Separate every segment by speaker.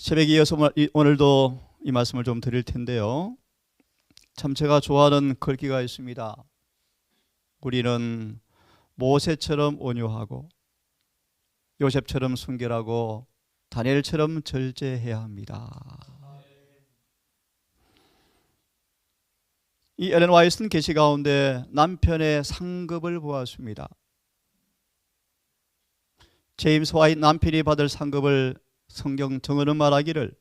Speaker 1: 새벽에 이어서 오늘도 이 말씀을 좀 드릴 텐데요. 참 제가 좋아하는 글귀가 있습니다. 우리는 모세처럼 온유하고 요셉처럼 순결하고 다니엘처럼 절제해야 합니다. 이 엘렌 화이트는 계시 가운데 남편의 상급을 보았습니다. 제임스 화이트 남편이 받을 상급을 성경 정언은 말하기를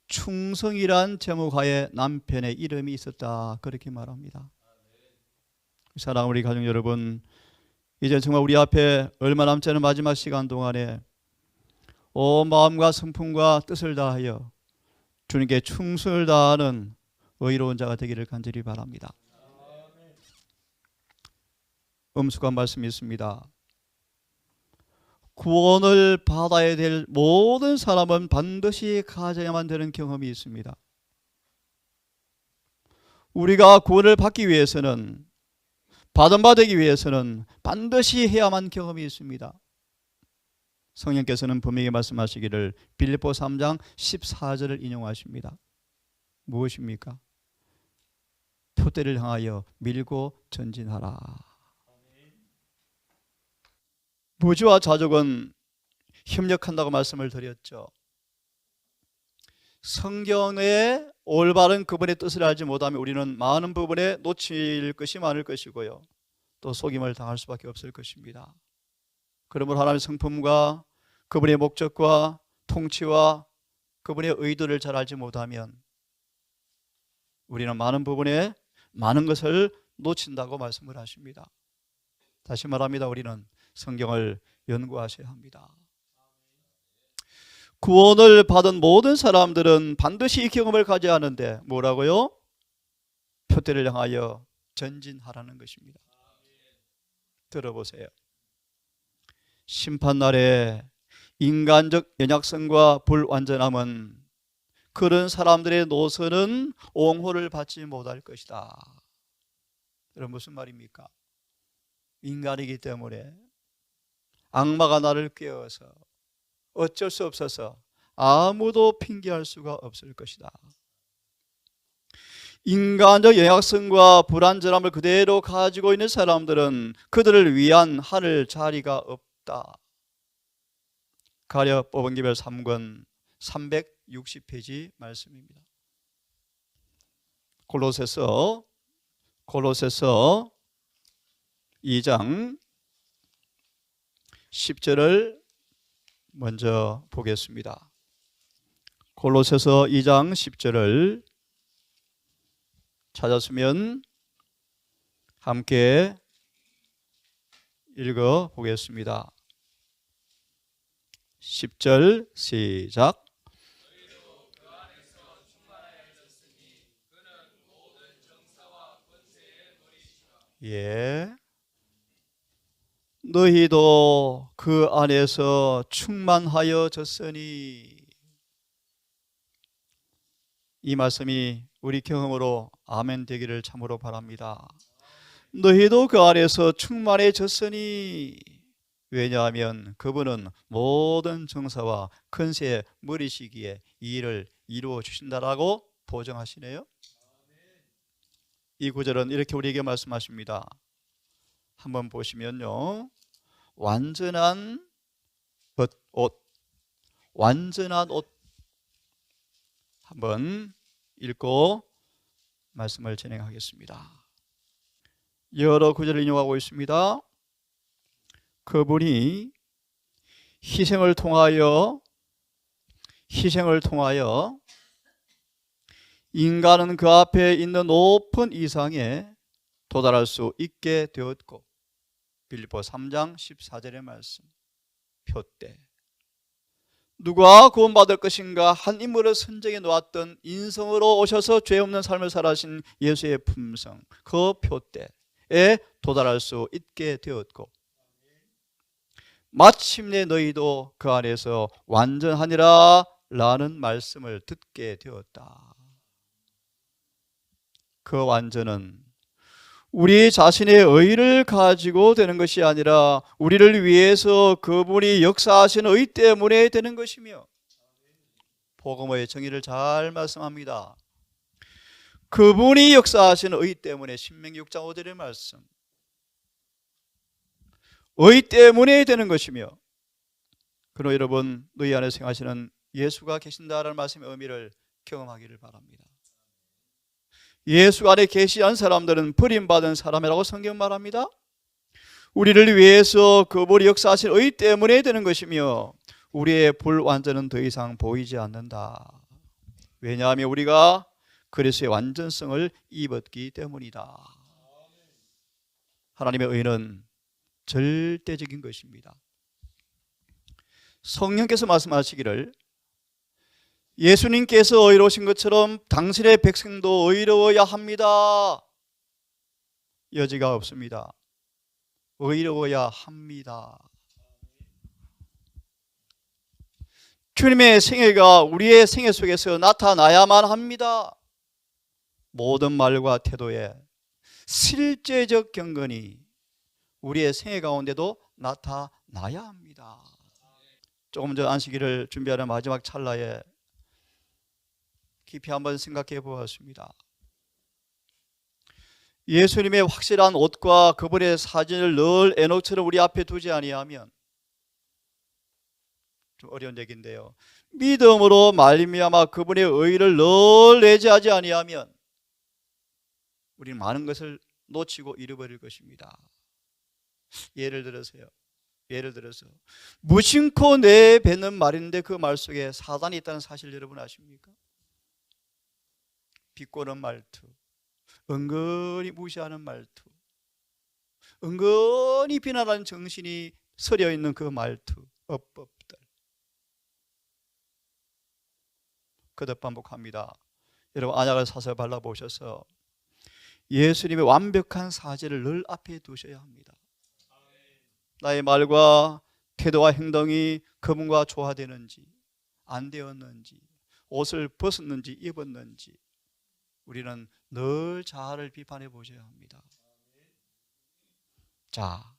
Speaker 1: 충성이란 제목하에 남편의 이름이 있었다, 그렇게 말합니다. 사랑하는 우리 가족 여러분, 이제 정말 우리 앞에 얼마 남지 않은 마지막 시간 동안에 온 마음과 성품과 뜻을 다하여 주님께 충성을 다하는 의로운 자가 되기를 간절히 바랍니다. 엄숙한 말씀이 있습니다. 구원을 받아야 될 모든 사람은 반드시 가져야만 되는 경험이 있습니다. 우리가 구원을 받기 위해서는, 받은 바 되기 위해서는 반드시 해야만 경험이 있습니다. 성령께서는 분명히 말씀하시기를 빌립보 3장 14절을 인용하십니다. 무엇입니까? 표대를 향하여 밀고 전진하라. 부지와 자족은 협력한다고 말씀을 드렸죠. 성경의 올바른 그분의 뜻을 알지 못하면 우리는 많은 부분에 놓칠 것이 많을 것이고요, 또 속임을 당할 수밖에 없을 것입니다. 그러므로 하나님의 성품과 그분의 목적과 통치와 그분의 의도를 잘 알지 못하면 우리는 많은 부분에 많은 것을 놓친다고 말씀을 하십니다. 다시 말합니다. 우리는 성경을 연구하셔야 합니다. 구원을 받은 모든 사람들은 반드시 이 경험을 가져야 하는데 뭐라고요? 표대를 향하여 전진하라는 것입니다. 들어보세요. 심판날에 인간적 연약성과 불완전함은 그런 사람들의 노선은 옹호를 받지 못할 것이다. 여러분, 무슨 말입니까? 인간이기 때문에 악마가 나를 꿰어서 어쩔 수 없어서 아무도 핑계할 수가 없을 것이다. 인간적 연약성과 불완전함을 그대로 가지고 있는 사람들은 그들을 위한 하늘 자리가 없다. 가려 뽑은 기별 3권 360페이지 말씀입니다. 골로새서 2장 10절을 먼저 보겠습니다. 골로새서 2장 10절을 찾았으면 함께 읽어 보겠습니다. 10절 시작. 예. 너희도 그 안에서 충만하여졌으니. 이 말씀이 우리 경험으로 아멘 되기를 참으로 바랍니다. 너희도 그 안에서 충만해졌으니. 왜냐하면 그분은 모든 정사와 권세의 머리시기에 이 일을 이루어 주신다라고 보증하시네요. 이 구절은 이렇게 우리에게 말씀하십니다. 한번 보시면요, 완전한 옷 한번 읽고 말씀을 진행하겠습니다. 여러 구절을 인용하고 있습니다. 그분이 희생을 통하여 인간은 그 앞에 있는 높은 이상에 도달할 수 있게 되었고, 빌립보 3장 14절의 말씀, 표대. 누가 구원받을 것인가? 한 인물을 선정해 놓았던 인성으로 오셔서 죄 없는 삶을 살아신 예수의 품성, 그 표대에 도달할 수 있게 되었고, 마침내 너희도 그 안에서 완전하니라 라는 말씀을 듣게 되었다. 그 완전은 우리 자신의 의를 가지고 되는 것이 아니라 우리를 위해서 그분이 역사하신 의 때문에 되는 것이며, 복음의 정의를 잘 말씀합니다. 그분이 역사하시는 의 때문에 신명기 6장 5절의 말씀, 의 때문에 되는 것이며, 그러나 여러분 너희 안에 생하시는 예수가 계신다라는 말씀의 의미를 경험하기를 바랍니다. 예수 안에 계시한 사람들은 버림받은 사람이라고 성경 말합니다. 우리를 위해서 그분이 역사하신 의 때문에 되는 것이며 우리의 불완전은 더 이상 보이지 않는다. 왜냐하면 우리가 그리스도의 완전성을 입었기 때문이다. 하나님의 의는 절대적인 것입니다. 성령께서 말씀하시기를 예수님께서 의로우신 것처럼 당신의 백성도 의로워야 합니다. 여지가 없습니다. 의로워야 합니다. 주님의 생애가 우리의 생애 속에서 나타나야만 합니다. 모든 말과 태도에 실제적 경건이 우리의 생애 가운데도 나타나야 합니다. 조금 전 안식일을 준비하는 마지막 찰나에 깊이 한번 생각해 보았습니다. 예수님의 확실한 옷과 그분의 사진을 늘 에녹처럼 우리 앞에 두지 아니하면, 좀 어려운 얘기인데요, 믿음으로 말미암아 그분의 의를 늘 내재하지 아니하면 우리는 많은 것을 놓치고 잃어버릴 것입니다. 예를 들어서 무심코 내뱉는 말인데 그 말 속에 사단이 있다는 사실 여러분 아십니까? 비꼬는 말투, 은근히 무시하는 말투, 은근히 비난하는 정신이 서려 있는 그 말투, 어법들 거듭 반복합니다. 여러분 안약을 사서 발라보셔서 예수님의 완벽한 사제를 늘 앞에 두셔야 합니다. 나의 말과 태도와 행동이 그분과 조화되는지 안 되었는지, 옷을 벗었는지 입었는지 우리는 늘 자아를 비판해 보셔야 합니다. 자,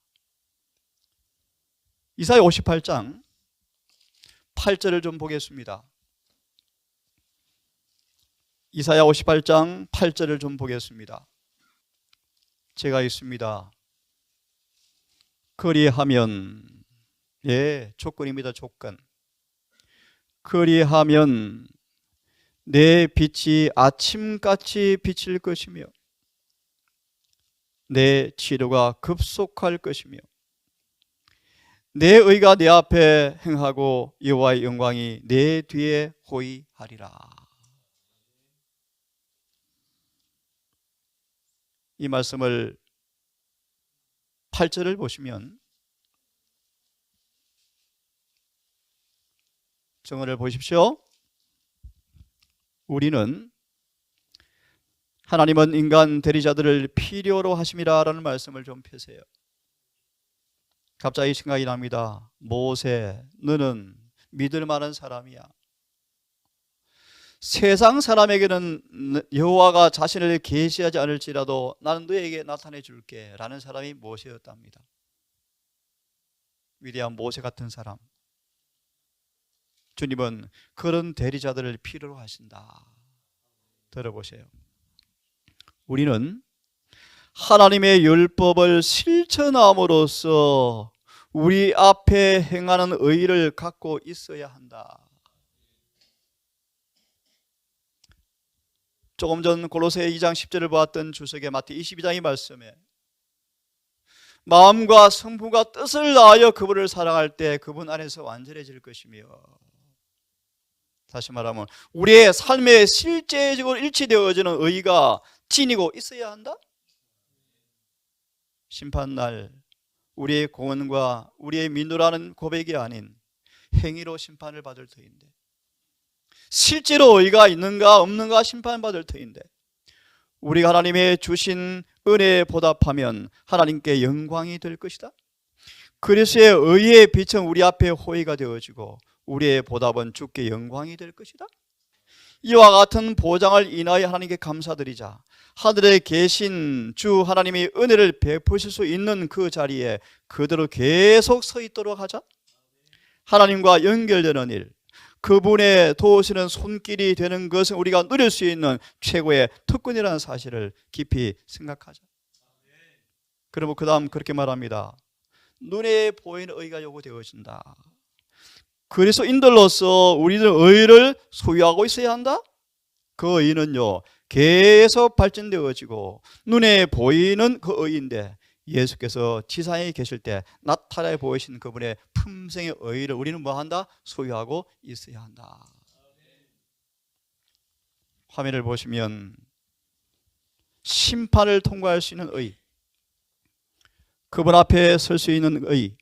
Speaker 1: 이사야 58장 8절을 좀 보겠습니다. 이사야 58장 8절을 좀 보겠습니다. 제가 있습니다. 그리하면, 조건입니다. 조건. 그리하면 내 빛이 아침같이 비칠 것이며 내 치료가 급속할 것이며 내 의가 내 앞에 행하고 여호와의 영광이 내 뒤에 호위하리라. 이 말씀을 8절을 보시면 정언을 보십시오. 우리는 하나님은 인간 대리자들을 필요로 하심이라 라는 말씀을 좀 펴세요. 갑자기 생각이 납니다. 모세, 너는 믿을 만한 사람이야. 세상 사람에게는 여호와가 자신을 계시하지 않을지라도 나는 너에게 나타내 줄게 라는 사람이 모세였답니다. 위대한 모세 같은 사람. 주님은 그런 대리자들을 필요로 하신다. 들어보세요. 우리는 하나님의 율법을 실천함으로써 우리 앞에 행하는 의를 갖고 있어야 한다. 조금 전 골로새 2장 10절을 보았던 주석의 마태 22장의 말씀에 마음과 성품과 뜻을 다하여 그분을 사랑할 때 그분 안에서 완전해질 것이며, 다시 말하면 우리의 삶에 실제적으로 일치되어지는 의가 지니고 있어야 한다. 심판날 우리의 공언과 우리의 민노라는 고백이 아닌 행위로 심판을 받을 터인데, 실제로 의가 있는가 없는가 심판받을 터인데, 우리가 하나님의 주신 은혜에 보답하면 하나님께 영광이 될 것이다. 그리스도의 의의 빛은 우리 앞에 호의가 되어지고 우리의 보답은 주께 영광이 될 것이다. 이와 같은 보장을 인하여 하나님께 감사드리자. 하늘에 계신 주 하나님이 은혜를 베푸실 수 있는 그 자리에 그대로 계속 서 있도록 하자. 하나님과 연결되는 일, 그분의 도우시는 손길이 되는 것은 우리가 누릴 수 있는 최고의 특권이라는 사실을 깊이 생각하자. 그러면 그 다음 그렇게 말합니다. 눈에 보이는 의가 요구되어진다. 그리스도인들로서 우리는 의를 소유하고 있어야 한다. 그 의는요 계속 발전되어지고 눈에 보이는 그 의인데 예수께서 지상에 계실 때 나타내 보이신 그분의 품성의 의를 우리는 뭐한다? 소유하고 있어야 한다. 화면을 보시면 심판을 통과할 수 있는 의, 그분 앞에 설 수 있는 의,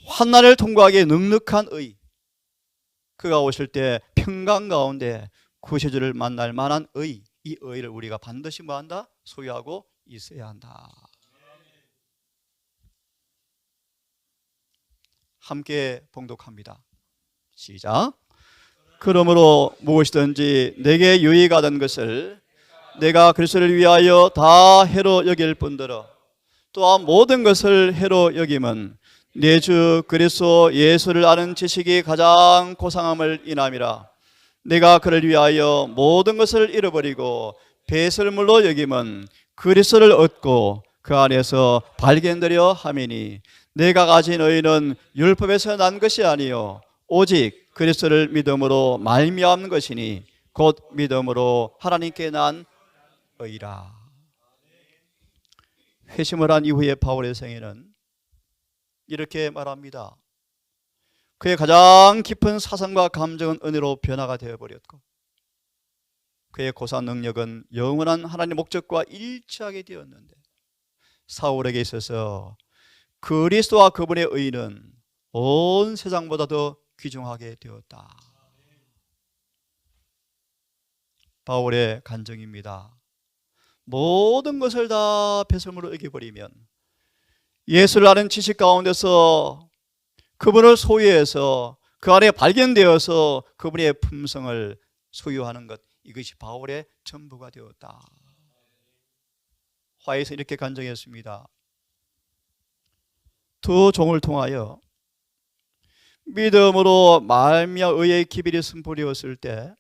Speaker 1: 환난을 통과하기에 넉넉한 의, 그가 오실 때 평강 가운데 구세주를 만날 만한 의, 이 의를 우리가 반드시 뭐한다? 소유하고 있어야 한다. 함께 봉독합니다. 시작. 그러므로 무엇이든지 내게 유익하던 것을 내가 그리스도를 위하여 다 해로 여길 뿐더러 또한 모든 것을 해로 여김은 내 주 그리스도 예수를 아는 지식이 가장 고상함을 인함이라. 내가 그를 위하여 모든 것을 잃어버리고 배설물로 여김은 그리스도를 얻고 그 안에서 발견되려 함이니 내가 가진 의는 율법에서 난 것이 아니요 오직 그리스도를 믿음으로 말미암은 것이니 곧 믿음으로 하나님께 난 의라. 회심을 한 이후에 바울의 생애는 이렇게 말합니다. 그의 가장 깊은 사상과 감정은 은혜로 변화가 되어버렸고 그의 고사 능력은 영원한 하나님의 목적과 일치하게 되었는데 사울에게 있어서 그리스도와 그분의 의는 온 세상보다 더 귀중하게 되었다. 바울의 간증입니다. 모든 것을 다 배설물로 여겨버리면 예수를 아는 지식 가운데서 그분을 소유해서 그 안에 발견되어서 그분의 품성을 소유하는 것, 이것이 바울의 전부가 되었다. 화에서 이렇게 간증했습니다. 두 종을 통하여 믿음으로 말미암아 의의 기별이 선포되었을 때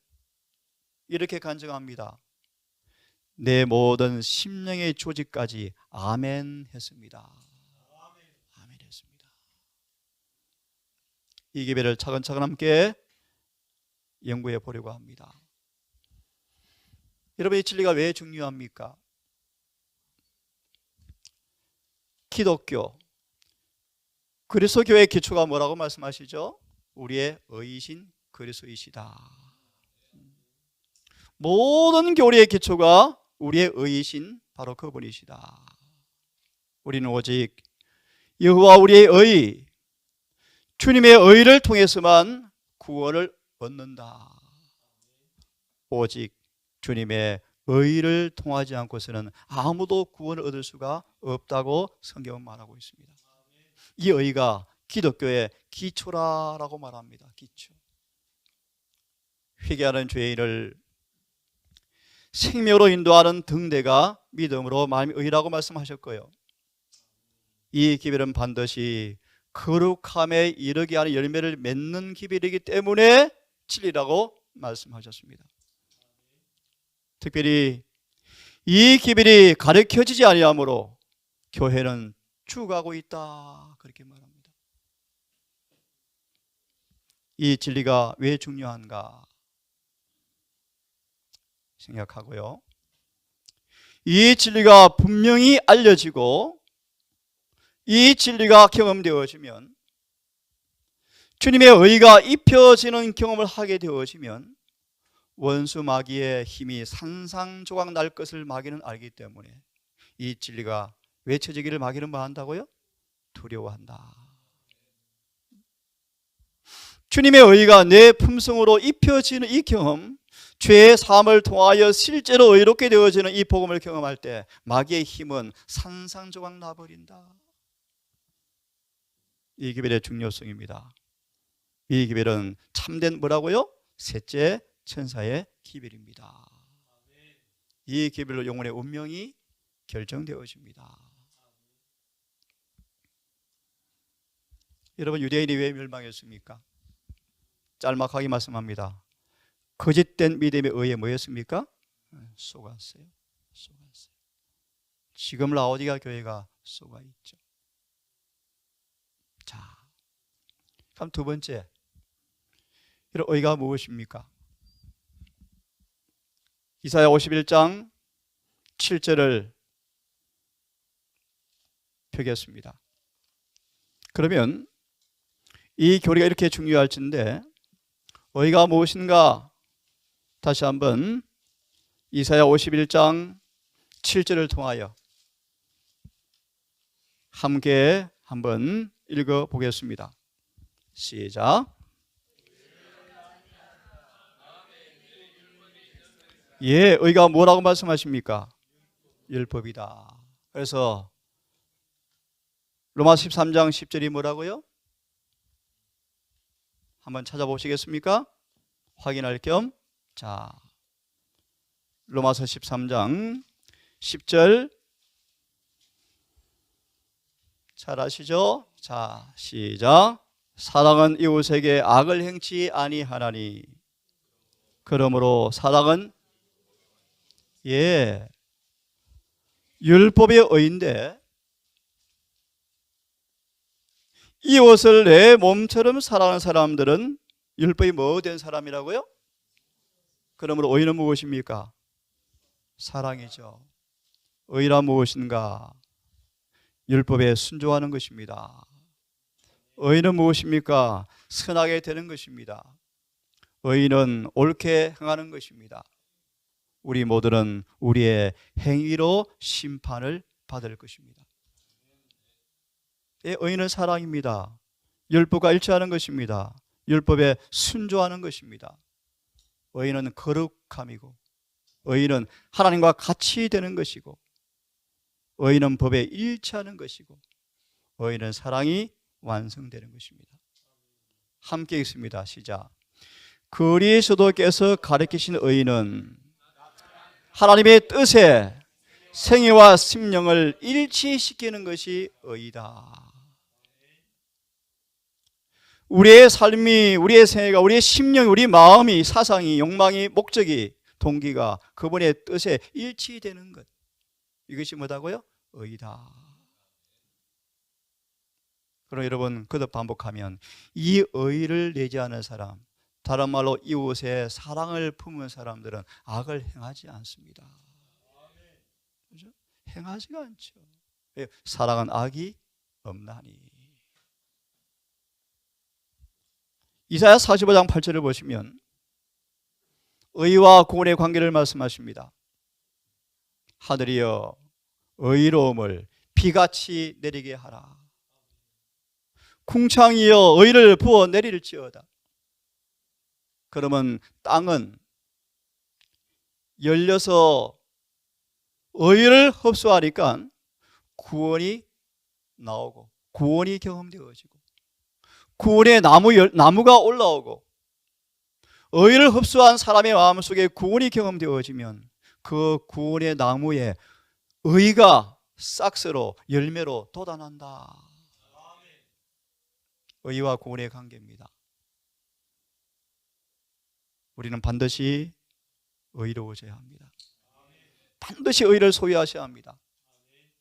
Speaker 1: 이렇게 간증합니다. 내 모든 심령의 조직까지 아멘 했습니다. 아멘 했습니다. 이 기별을 차근차근 함께 연구해 보려고 합니다. 여러분, 이 진리가 왜 중요합니까? 기독교, 그리스도교의 기초가 뭐라고 말씀하시죠? 우리의 의이신 그리스도이시다. 모든 교리의 기초가 우리의 의이신 바로 그분이시다. 우리는 오직 여호와 우리의 의, 주님의 의를 통해서만 구원을 얻는다. 오직 주님의 의를 통하지 않고서는 아무도 구원을 얻을 수가 없다고 성경은 말하고 있습니다. 이 의가 기독교의 기초라고 말합니다. 기초. 회개하는 죄인을 생명으로 인도하는 등대가 믿음으로 마음이 의라고 말씀하셨고요. 이 기별은 반드시 거룩함에 이르게 하는 열매를 맺는 기별이기 때문에 진리라고 말씀하셨습니다. 특별히 이 기별이 가르쳐지지 아니하므로 교회는 죽어가고 있다, 그렇게 말합니다. 이 진리가 왜 중요한가 생각하고요. 이 진리가 분명히 알려지고 이 진리가 경험되어지면, 주님의 의가 입혀지는 경험을 하게 되어지면 원수 마귀의 힘이 산산조각 날 것을 마귀는 알기 때문에 이 진리가 외쳐지기를 마귀는 뭐 한다고요? 두려워한다. 주님의 의가 내 품성으로 입혀지는 이 경험, 죄의 사함을 통하여 실제로 의롭게 되어지는 이 복음을 경험할 때 마귀의 힘은 산산조각 나버린다. 이 기별의 중요성입니다. 이 기별은 참된 뭐라고요? 셋째 천사의 기별입니다. 이 기별로 영혼의 운명이 결정되어집니다. 여러분, 유대인이 왜 멸망했습니까? 짤막하게 말씀합니다. 거짓된 믿음의 의에 뭐였습니까? 속았어요. 속았어요. 지금 라오디가 교회가 속아 있죠. 자, 그럼 두 번째, 이런 의가 무엇입니까? 이사야 51장 7절을 펴겠습니다. 그러면 이 교리가 이렇게 중요할진데 의가 무엇인가 다시 한번 이사야 51장 7절을 통하여 함께 한번 읽어보겠습니다. 시작. 예, 의가 뭐라고 말씀하십니까? 율법이다. 그래서 로마서 13장 10절이 뭐라고요? 한번 찾아보시겠습니까? 확인할 겸. 자, 로마서 13장 10절 잘 아시죠? 자, 시작. 사랑은 이웃에게 악을 행치 아니하나니 그러므로 사랑은 율법의 의인데 이웃을 내 몸처럼 사랑하는 사람들은 율법이 뭐 된 사람이라고요? 그러므로 의는 무엇입니까? 사랑이죠. 의란 무엇인가? 율법에 순종하는 것입니다. 의는 무엇입니까? 선하게 되는 것입니다. 의는 옳게 행하는 것입니다. 우리 모두는 우리의 행위로 심판을 받을 것입니다. 의는 사랑입니다. 율법과 일치하는 것입니다. 율법에 순종하는 것입니다. 의는 거룩함이고 의는 하나님과 같이 되는 것이고 의는 법에 일치하는 것이고 의는 사랑이 완성되는 것입니다. 함께 읽습니다. 시작. 그리스도께서 가르치신 의는 하나님의 뜻에 생애와 심령을 일치시키는 것이 의이다. 우리의 삶이, 우리의 생애가, 우리의 심령이, 우리 마음이, 사상이, 욕망이, 목적이, 동기가 그분의 뜻에 일치되는 것, 이것이 뭐다고요? 의이다. 그럼 여러분 거듭 반복하면 이 의를 내지 않은 사람, 다른 말로 이웃의 사랑을 품은 사람들은 악을 행하지 않습니다. 그렇죠? 행하지가 않죠. 사랑은 악이 없나니. 이사야 45장 8절을 보시면 의와 구원의 관계를 말씀하십니다. 하늘이여 의로움을 비같이 내리게 하라. 궁창이여 의를 부어 내릴지어다. 그러면 땅은 열려서 의를 흡수하니까 구원이 나오고 구원이 경험되어지고 구원의 나무가 올라오고 의를 흡수한 사람의 마음속에 구원이 경험되어지면 그 구원의 나무에 의가 싹스로 열매로 돋아난다. 의와 구원의 관계입니다. 우리는 반드시 의로워져야 합니다. 반드시 의를 소유하셔야 합니다.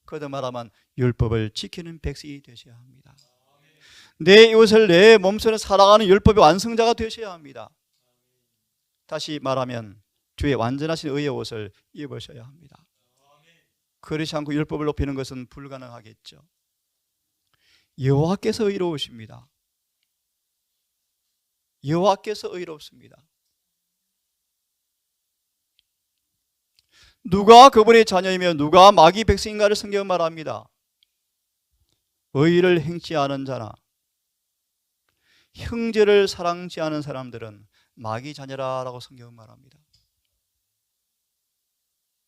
Speaker 1: 거듭 말하면 율법을 지키는 백성이 되셔야 합니다. 내 이웃을 내 몸처럼 사랑하는 율법의 완성자가 되셔야 합니다. 다시 말하면 주의 완전하신 의의 옷을 입으셔야 합니다. 그렇지 않고 율법을 높이는 것은 불가능하겠죠. 여호와께서 의로우십니다. 여호와께서 의롭습니다. 누가 그분의 자녀이며 누가 마귀 백성인가를 성경은 말합니다. 의를 행치 않은 자나 형제를 사랑치 않은 사람들은 마귀 자녀라라고 성경은 말합니다.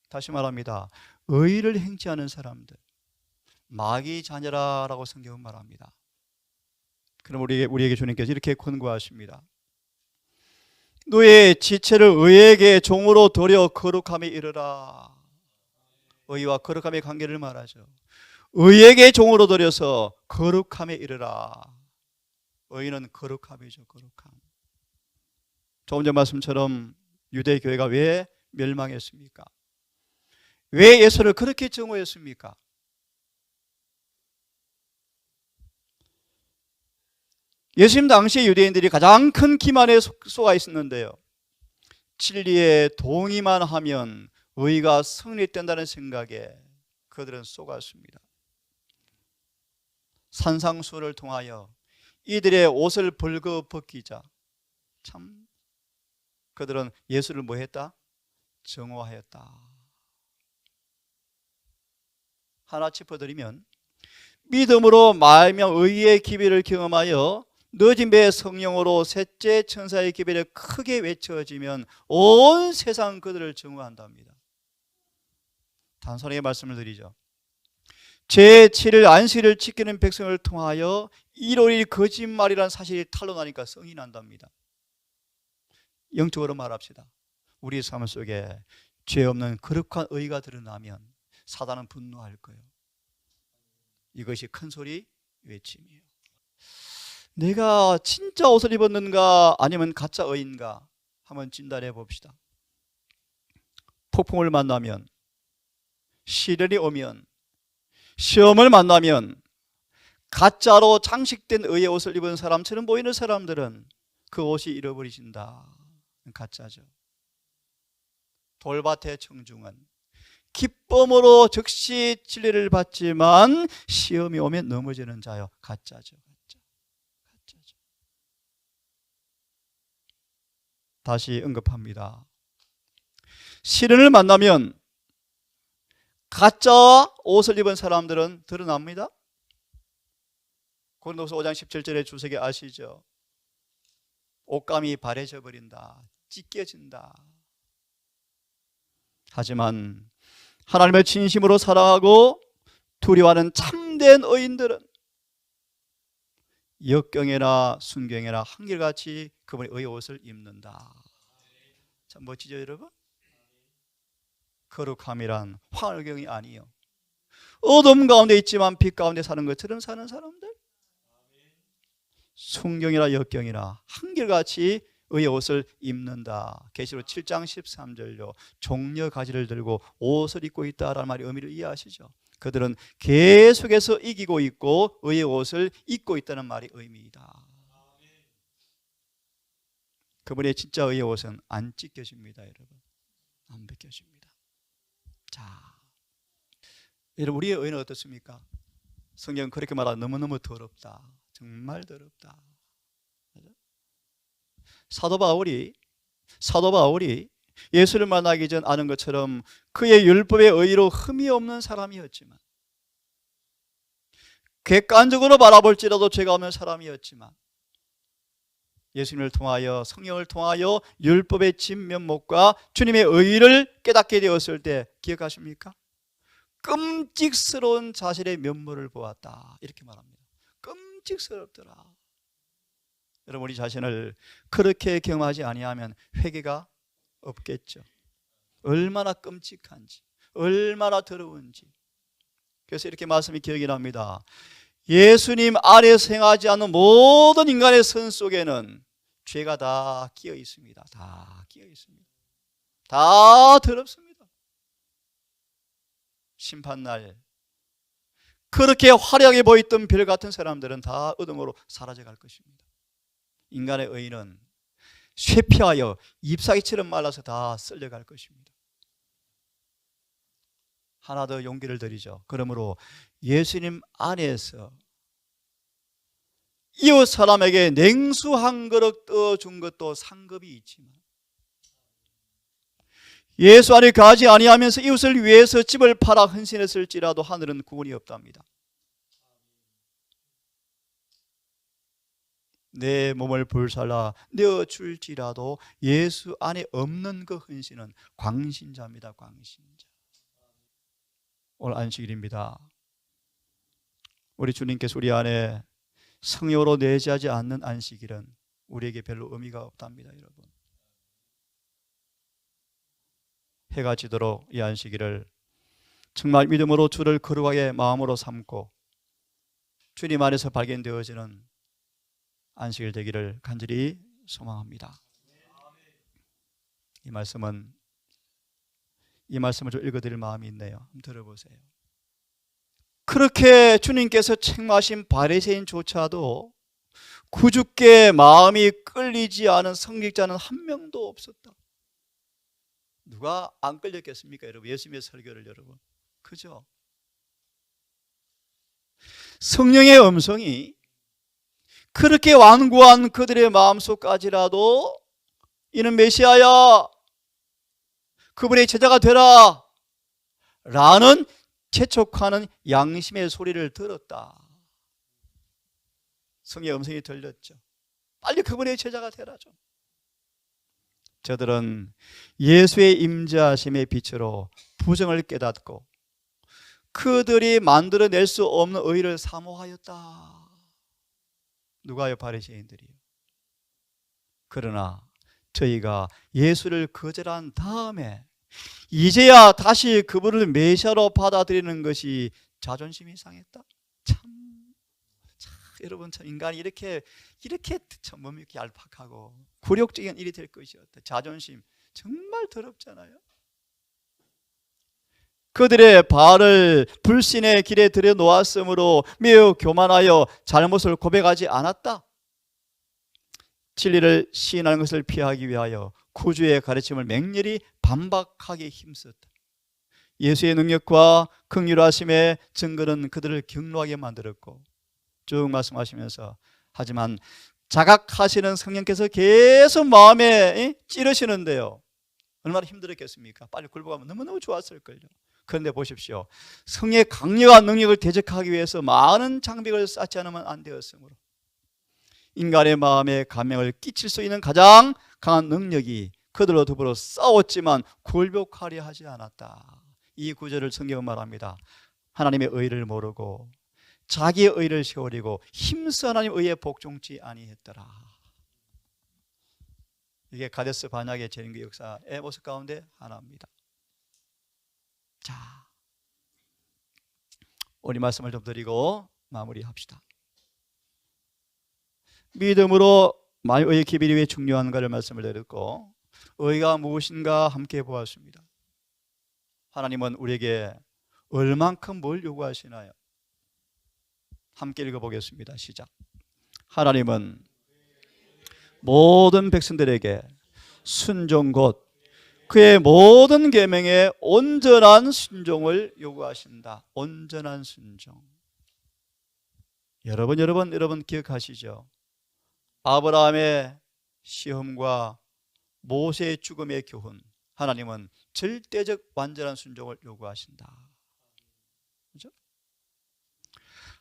Speaker 1: 다시 말합니다. 의를 행치 않은 사람들 마귀 자녀라라고 성경은 말합니다. 그럼 우리에게 주님께서 이렇게 권고하십니다. 너의 지체를 의에게 종으로 드려 거룩함에 이르라. 의와 거룩함의 관계를 말하죠. 의에게 종으로 드려서 거룩함에 이르라. 의는 거룩함이죠. 거룩함. 조금 전 말씀처럼 유대 교회가 왜 멸망했습니까? 왜 예수를 그렇게 증오했습니까? 예수님 당시에 유대인들이 가장 큰 기만에 쏘아 있었는데요, 진리에 동의만 하면 의가 승리된다는 생각에 그들은 속았습니다. 산상수를 통하여 이들의 옷을 벌거벗기자 참 그들은 예수를 뭐 했다? 정오하였다. 하나 짚어드리면, 믿음으로 말하며 의의 기별을 경험하여 늦은 배의 성령으로 셋째 천사의 기별이 크게 외쳐지면 온 세상 그들을 정오한답니다. 단순하게 말씀을 드리죠. 제7일 안식일을 지키는 백성을 통하여 일요일이 거짓말이라는 사실이 탄로나니까 성이 난답니다. 영적으로 말합시다. 우리 삶 속에 죄 없는 거룩한 의가 드러나면 사단은 분노할 거예요. 이것이 큰 소리 외침이에요. 내가 진짜 옷을 입었는가 아니면 가짜 의인가 한번 진단해 봅시다. 폭풍을 만나면, 시련이 오면, 시험을 만나면 가짜로 장식된 의의 옷을 입은 사람처럼 보이는 사람들은 그 옷이 잃어버리신다. 가짜죠. 돌밭의 청중은 기쁨으로 즉시 진리를 받지만 시험이 오면 넘어지는 자요. 가짜죠. 가짜죠. 다시 언급합니다. 시련을 만나면 가짜 옷을 입은 사람들은 드러납니다. 고린도서 5장 17절의 주석이 아시죠? 옷감이 바래져 버린다. 찢겨진다. 하지만 하나님을 진심으로 사랑하고 두려워하는 참된 의인들은 역경이나 순경이나 한결같이 그분의 의의 옷을 입는다. 참 멋지죠, 여러분? 거룩함이란 황홀경이 아니요, 어둠 가운데 있지만 빛 가운데 사는 것처럼 사는 사람들, 순경이나 역경이나 한결같이 의의 옷을 입는다. 계시록 7장 13절로 종려 가지를 들고 옷을 입고 있다라는 말의 의미를 이해하시죠? 그들은 계속해서 이기고 있고 의의 옷을 입고 있다는 말의 의미이다. 그분의 진짜 의의 옷은 안 찢겨집니다, 여러분. 안 벗겨집니다. 자, 여러분, 우리의 의는 어떻습니까? 성경은 그렇게 말하고 너무너무 더럽다. 정말 더럽다. 사도 바울이 예수를 만나기 전 아는 것처럼 그의 율법의 의로 흠이 없는 사람이었지만, 객관적으로 바라볼지라도 죄가 없는 사람이었지만, 예수님을 통하여, 성령을 통하여 율법의 진면목과 주님의 의를 깨닫게 되었을 때 기억하십니까? 끔찍스러운 자신의 면모를 보았다, 이렇게 말합니다. 끔찍스럽더라. 여러분, 우리 자신을 그렇게 경험하지 아니하면 회개가 없겠죠. 얼마나 끔찍한지, 얼마나 더러운지. 그래서 이렇게 말씀이 기억이 납니다. 예수님 안에서 행하지 않는 모든 인간의 선 속에는 죄가 다 끼어 있습니다. 다 끼어 있습니다. 다 더럽습니다. 심판날 그렇게 화려하게 보였던 별 같은 사람들은 다 어둠으로 사라져 갈 것입니다. 인간의 의는 쇠피하여 잎사귀처럼 말라서 다 썰려갈 것입니다. 하나 더 용기를 드리죠. 그러므로 예수님 안에서 이웃 사람에게 냉수 한 그릇 떠준 것도 상급이 있지만, 예수 안에 가지 아니하면서 이웃을 위해서 집을 팔아 헌신했을지라도 하늘은 구원이 없답니다. 내 몸을 불살라 내어줄지라도 예수 안에 없는 그 헌신은 광신자입니다. 광신자. 오늘 안식일입니다. 우리 주님께서 우리 안에 성령으로 내재하지 않는 안식일은 우리에게 별로 의미가 없답니다, 여러분. 해가 지도록 이 안식일을 정말 믿음으로 주를 거룩하게 마음으로 삼고 주님 안에서 발견되어지는 안식일 되기를 간절히 소망합니다. 이 말씀을 좀 읽어드릴 마음이 있네요. 한번 들어보세요. 그렇게 주님께서 책망하신 바리새인조차도 구주께 마음이 끌리지 않은 성직자는 한 명도 없었다. 누가 안 끌렸겠습니까, 여러분? 예수님의 설교를 여러분, 그죠? 성령의 음성이 그렇게 완고한 그들의 마음속까지라도 이는 메시아야, 그분의 제자가 되라 라는 재촉하는 양심의 소리를 들었다. 성의 음성이 들렸죠. 빨리 그분의 제자가 되라 좀. 저들은 예수의 임재하심의 빛으로 부정을 깨닫고 그들이 만들어낼 수 없는 의를 사모하였다. 누가요? 바리새인들이요. 그러나 저희가 예수를 거절한 다음에 이제야 다시 그분을 메시아로 받아들이는 것이 자존심이 상했다. 참 여러분, 참 인간이 이렇게 참 몸이 이렇게 얄팍하고 굴욕적인 일이 될 것이었다. 자존심 정말 더럽잖아요. 그들의 발을 불신의 길에 들여놓았으므로 매우 교만하여 잘못을 고백하지 않았다. 진리를 시인하는 것을 피하기 위하여 구주의 가르침을 맹렬히 반박하기 힘썼다. 예수의 능력과 긍휼하심의 증거는 그들을 경로하게 만들었고, 쭉 말씀하시면서 하지만 자각하시는 성령께서 계속 마음에 찌르시는데요. 얼마나 힘들었겠습니까? 빨리 굴복하면 너무너무 좋았을걸요. 그런데 보십시오. 성의 강력한 능력을 대적하기 위해서 많은 장벽을 쌓지 않으면 안 되었으므로 인간의 마음에 감명을 끼칠 수 있는 가장 강한 능력이 그들로 더불어 싸웠지만 굴복하려 하지 않았다. 이 구절을 성경은 말합니다. 하나님의 의를 모르고 자기의 의를 세우려고 힘써 하나님 의에 복종치 아니했더라. 이게 가데스 반역의 재림의 역사의 모습 가운데 하나입니다. 자, 우리 말씀을 좀 드리고 마무리합시다. 믿음으로 의의 기별이 왜 중요한가를 말씀을 드렸고, 의가 무엇인가 함께 보았습니다. 하나님은 우리에게 얼만큼 뭘 요구하시나요? 함께 읽어보겠습니다. 시작. 하나님은 모든 백성들에게 순종 곧 그의 모든 계명에 온전한 순종을 요구하신다. 온전한 순종. 여러분 기억하시죠? 아브라함의 시험과 모세의 죽음의 교훈, 하나님은 절대적 완전한 순종을 요구하신다. 그렇죠?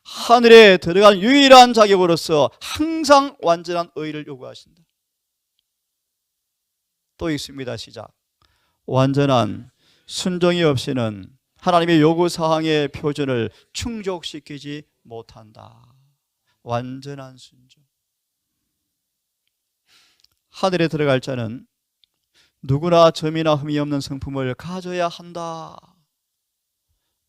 Speaker 1: 하늘에 들어간 유일한 자격으로서 항상 완전한 의를 요구하신다. 또 있습니다. 시작. 완전한 순종이 없이는 하나님의 요구사항의 표준을 충족시키지 못한다. 완전한 순종. 하늘에 들어갈 자는 누구나 점이나 흠이 없는 성품을 가져야 한다.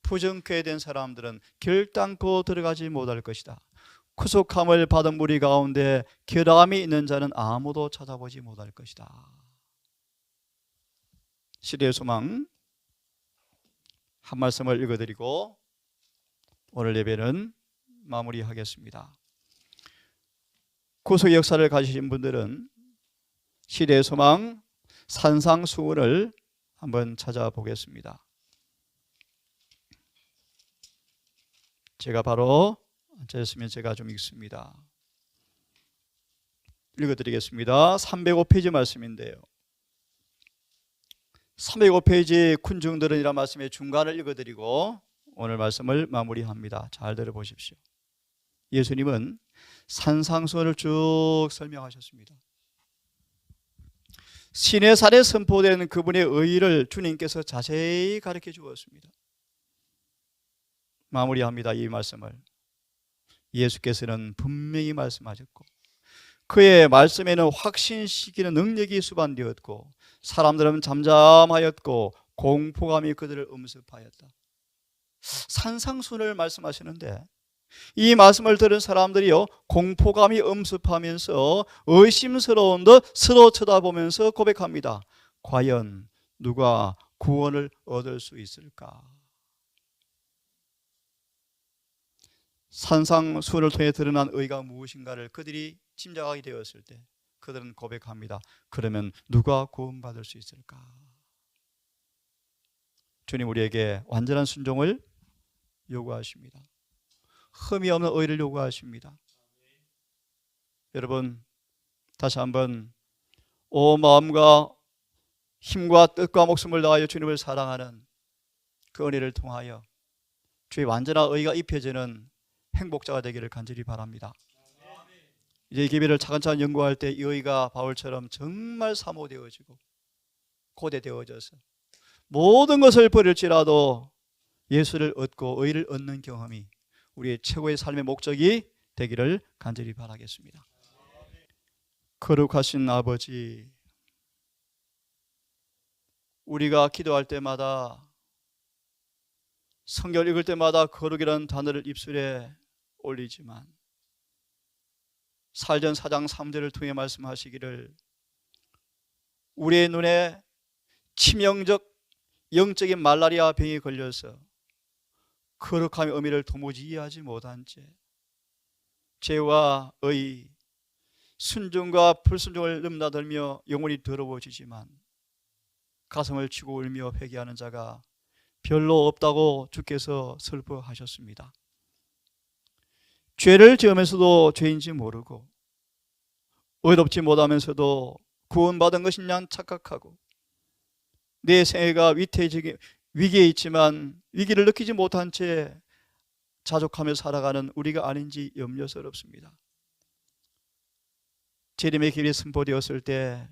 Speaker 1: 부정케 된 사람들은 결단코 들어가지 못할 것이다. 구속함을 받은 무리 가운데 결함이 있는 자는 아무도 찾아보지 못할 것이다. 시대의 소망 한 말씀을 읽어드리고 오늘 예배는 마무리하겠습니다. 구속의 역사를 가지신 분들은 시대의 소망 산상수훈을 한번 찾아보겠습니다. 제가 바로 앉아있으면 제가 좀 읽습니다. 읽어드리겠습니다. 305페이지 말씀인데요. 305페이지 군중들은 이란 말씀의 중간을 읽어드리고 오늘 말씀을 마무리합니다. 잘 들어보십시오. 예수님은 산상수훈을 쭉 설명하셨습니다. 시내산에 선포된 그분의 의의를 주님께서 자세히 가르쳐 주었습니다. 마무리합니다. 이 말씀을 예수께서는 분명히 말씀하셨고 그의 말씀에는 확신시키는 능력이 수반되었고 사람들은 잠잠하였고 공포감이 그들을 음습하였다. 산상수훈을 말씀하시는데 이 말씀을 들은 사람들이요 공포감이 음습하면서 의심스러운 듯 서로 쳐다보면서 고백합니다. 과연 누가 구원을 얻을 수 있을까? 산상수훈을 통해 드러난 의가 무엇인가를 그들이 짐작하게 되었을 때 그들은 고백합니다. 그러면 누가 구원받을 수 있을까? 주님 우리에게 완전한 순종을 요구하십니다. 흠이 없는 의를 요구하십니다. 여러분 다시 한번 온 마음과 힘과 뜻과 목숨을 다하여 주님을 사랑하는 그 은혜를 통하여 주의 완전한 의가 입혀지는 행복자가 되기를 간절히 바랍니다. 이제 이 기회를 차근차근 연구할 때 이 의가 바울처럼 정말 사모되어지고 고대되어져서 모든 것을 버릴지라도 예수를 얻고 의를 얻는 경험이 우리의 최고의 삶의 목적이 되기를 간절히 바라겠습니다. 거룩하신 아버지, 우리가 기도할 때마다 성경을 읽을 때마다 거룩이라는 단어를 입술에 올리지만 살전 4장 3절을 통해 말씀하시기를 우리의 눈에 치명적 영적인 말라리아 병이 걸려서 거룩함의 의미를 도무지 이해하지 못한 채 죄와 의, 순종과 불순종을 넘나들며 영혼이 더러워지지만 가슴을 치고 울며 회개하는 자가 별로 없다고 주께서 슬퍼하셨습니다. 죄를 지으면서도 죄인지 모르고 의롭지 못하면서도 구원받은 것이냐 착각하고 내 생애가 위기에 있지만 위기를 느끼지 못한 채 자족하며 살아가는 우리가 아닌지 염려스럽습니다. 재림의 길이 선포되었을 때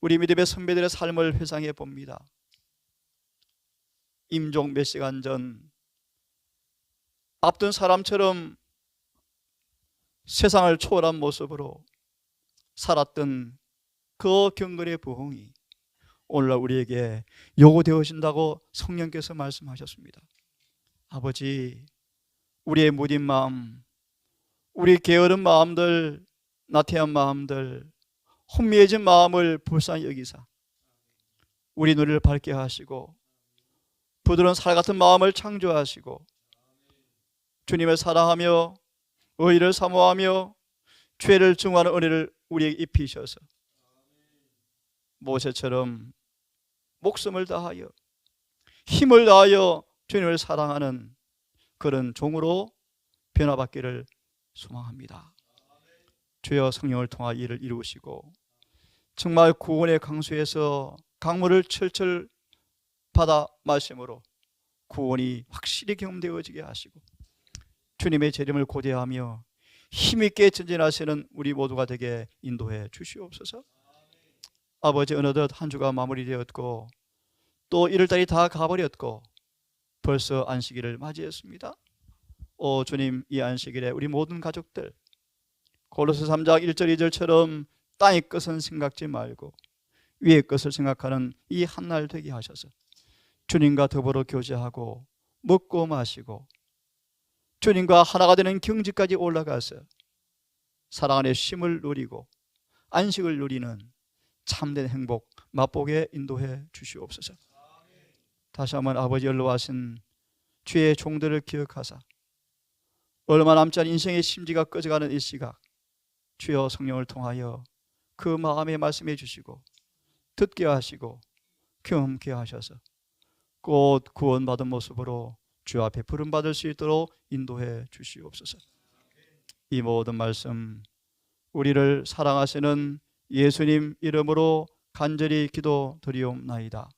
Speaker 1: 우리 믿음의 선배들의 삶을 회상해 봅니다. 임종 몇 시간 전 앞둔 사람처럼 세상을 초월한 모습으로 살았던 그 경건의 부흥이 오늘날 우리에게 요구되어진다고 성령께서 말씀하셨습니다. 아버지, 우리의 무딘 마음, 우리 게으른 마음들, 나태한 마음들, 혼미해진 마음을 불쌍히 여기사 우리 눈을 밝게 하시고 부드러운 살 같은 마음을 창조하시고 주님을 사랑하며 의를 사모하며 죄를 증오하는 은혜를 우리에게 입히셔서 모세처럼 목숨을 다하여 힘을 다하여 주님을 사랑하는 그런 종으로 변화받기를 소망합니다. 주여 성령을 통하 이를 이루시고 정말 구원의 강수에서 강물을 철철 받아 마심으로 구원이 확실히 경험되어지게 하시고 주님의 재림을 고대하며 힘있게 전진하시는 우리 모두가 되게 인도해 주시옵소서. 아버지, 어느덧 한 주가 마무리되었고 또 1월달이 다 가버렸고 벌써 안식일을 맞이했습니다. 오 주님, 이 안식일에 우리 모든 가족들 골로새 3장 1절 2절처럼 땅의 것은 생각지 말고 위의 것을 생각하는 이 한날 되게 하셔서 주님과 더불어 교제하고 먹고 마시고 주님과 하나가 되는 경지까지 올라가서 사랑 안에 쉼을 누리고 안식을 누리는 참된 행복 맛보게 인도해 주시옵소서. 다시 한번 아버지 연로하신 주의 종들을 기억하사 얼마 남지 않은 인생의 심지가 꺼져가는 이 시각 주여 성령을 통하여 그 마음에 말씀해 주시고 듣게 하시고 경험케 하셔서 곧 구원받은 모습으로 주 앞에 부름받을 수 있도록 인도해 주시옵소서. 이 모든 말씀 우리를 사랑하시는 예수님 이름으로 간절히 기도드리옵나이다.